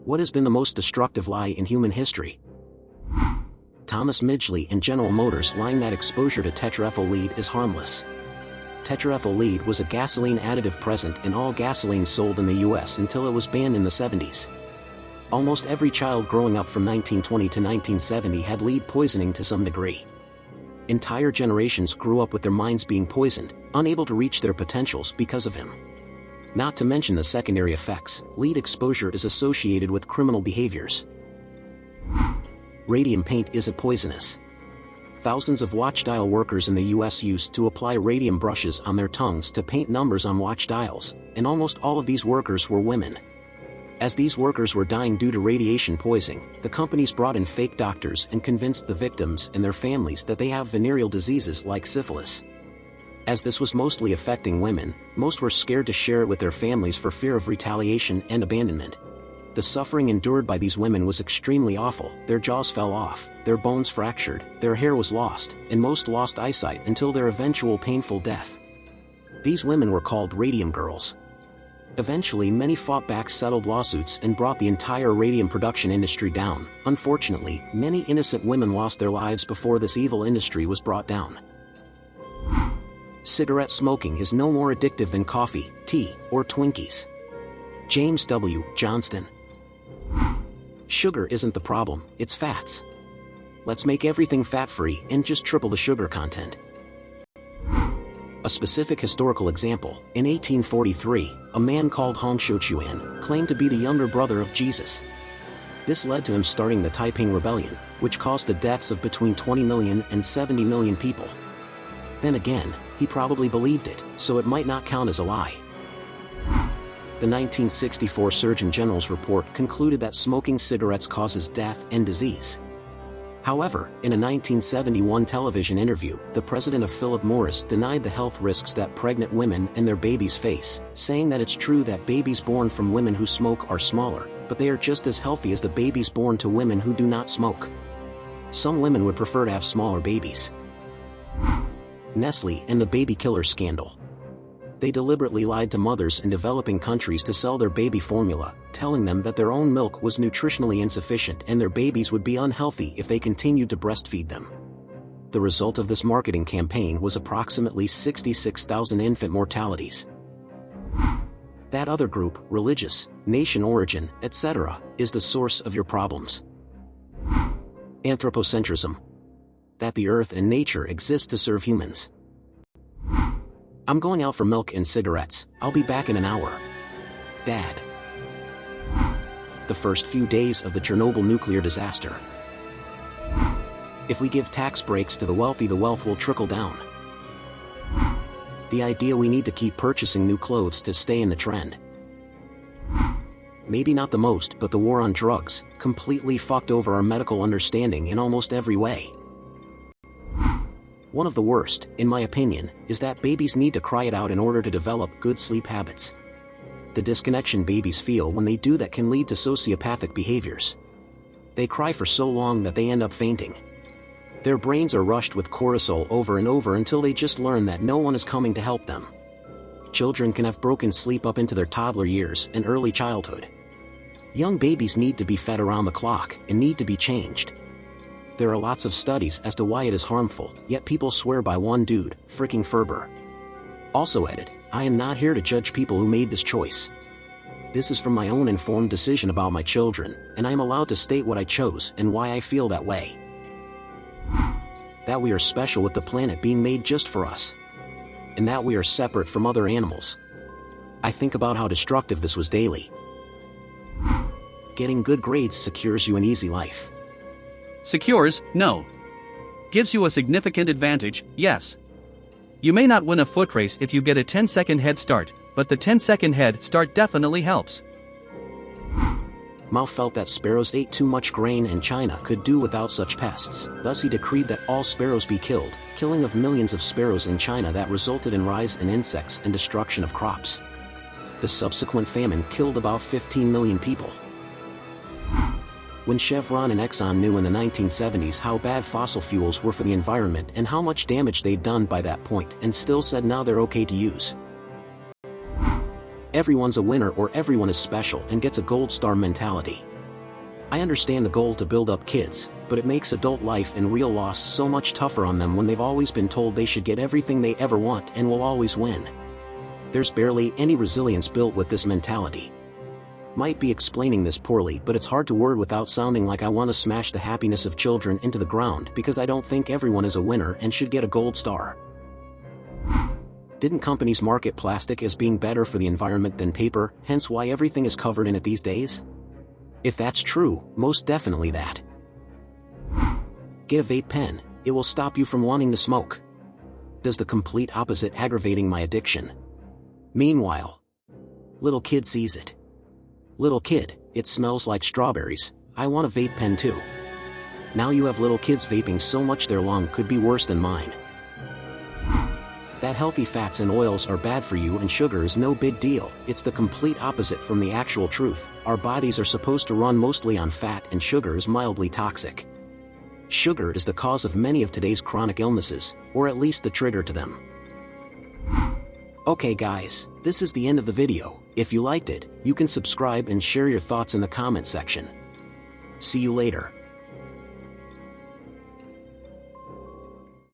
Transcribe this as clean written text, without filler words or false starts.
What has been the most destructive lie in human history? Thomas Midgley and General Motors lying that exposure to tetraethyl lead is harmless. Tetraethyl lead was a gasoline additive present in all gasoline sold in the US until it was banned in the 70s. Almost every child growing up from 1920 to 1970 had lead poisoning to some degree. Entire generations grew up with their minds being poisoned, unable to reach their potentials because of him. Not to mention the secondary effects, lead exposure is associated with criminal behaviors. Radium paint isn't poisonous. Thousands of watch dial workers in the US used to apply radium brushes on their tongues to paint numbers on watch dials, and almost all of these workers were women. As these workers were dying due to radiation poisoning, the companies brought in fake doctors and convinced the victims and their families that they have venereal diseases like syphilis. As this was mostly affecting women, most were scared to share it with their families for fear of retaliation and abandonment. The suffering endured by these women was extremely awful. Their jaws fell off, their bones fractured, their hair was lost, and most lost eyesight until their eventual painful death. These women were called radium girls. Eventually many fought back, settled lawsuits, and brought the entire radium production industry down. Unfortunately, many innocent women lost their lives before this evil industry was brought down. Cigarette smoking is no more addictive than coffee, tea, or Twinkies. James W. Johnston. Sugar isn't the problem, it's fats. Let's make everything fat-free and just triple the sugar content. A specific historical example, in 1843, a man called Hong Xiuquan claimed to be the younger brother of Jesus. This led to him starting the Taiping Rebellion, which caused the deaths of between 20 million and 70 million people. Then again, he probably believed it, so it might not count as a lie. The 1964 Surgeon General's report concluded that smoking cigarettes causes death and disease. However, in a 1971 television interview, the president of Philip Morris denied the health risks that pregnant women and their babies face, saying that it's true that babies born from women who smoke are smaller, but they are just as healthy as the babies born to women who do not smoke. Some women would prefer to have smaller babies. Nestle and the baby killer scandal. They deliberately lied to mothers in developing countries to sell their baby formula, telling them that their own milk was nutritionally insufficient and their babies would be unhealthy if they continued to breastfeed them. The result of this marketing campaign was approximately 66,000 infant mortalities. That other group, religious, nation origin, etc., is the source of your problems. Anthropocentrism. That the earth and nature exist to serve humans. I'm going out for milk and cigarettes. I'll be back in an hour. Dad. The first few days of the Chernobyl nuclear disaster. If we give tax breaks to the wealthy, the wealth will trickle down. The idea we need to keep purchasing new clothes to stay in the trend. Maybe not the most, but the war on drugs completely fucked over our medical understanding in almost every way. One of the worst, in my opinion, is that babies need to cry it out in order to develop good sleep habits. The disconnection babies feel when they do that can lead to sociopathic behaviors. They cry for so long that they end up fainting. Their brains are rushed with cortisol over and over until they just learn that no one is coming to help them. Children can have broken sleep up into their toddler years and early childhood. Young babies need to be fed around the clock and need to be changed. There are lots of studies as to why it is harmful, yet people swear by one dude, fricking Ferber. Also added, I am not here to judge people who made this choice. This is from my own informed decision about my children, and I am allowed to state what I chose and why I feel that way. That we are special with the planet being made just for us. And that we are separate from other animals. I think about how destructive this was daily. Getting good grades secures you an easy life. Secures, no. Gives you a significant advantage, yes. You may not win a foot race if you get a 10-second head start, but the 10-second head start definitely helps. Mao felt that sparrows ate too much grain and China could do without such pests, thus he decreed that all sparrows be killed, killing of millions of sparrows in China that resulted in rise in insects and destruction of crops. The subsequent famine killed about 15 million people. When Chevron and Exxon knew in the 1970s how bad fossil fuels were for the environment and how much damage they'd done by that point, and still said now they're okay to use. Everyone's a winner or everyone is special and gets a gold star mentality. I understand the goal to build up kids, but it makes adult life and real loss so much tougher on them when they've always been told they should get everything they ever want and will always win. There's barely any resilience built with this mentality. Might be explaining this poorly, but it's hard to word without sounding like I want to smash the happiness of children into the ground because I don't think everyone is a winner and should get a gold star. Didn't companies market plastic as being better for the environment than paper, hence why everything is covered in it these days? If that's true, most definitely that. Get a vape pen, it will stop you from wanting to smoke. Does the complete opposite, aggravating my addiction. Meanwhile, little kid sees it. Little kid, it smells like strawberries, I want a vape pen too. Now you have little kids vaping so much their lung could be worse than mine. That healthy fats and oils are bad for you and sugar is no big deal. It's the complete opposite from the actual truth. Our bodies are supposed to run mostly on fat and sugar is mildly toxic. Sugar is the cause of many of today's chronic illnesses, or at least the trigger to them. Okay guys, this is the end of the video. If you liked it, you can subscribe and share your thoughts in the comment section. See you later.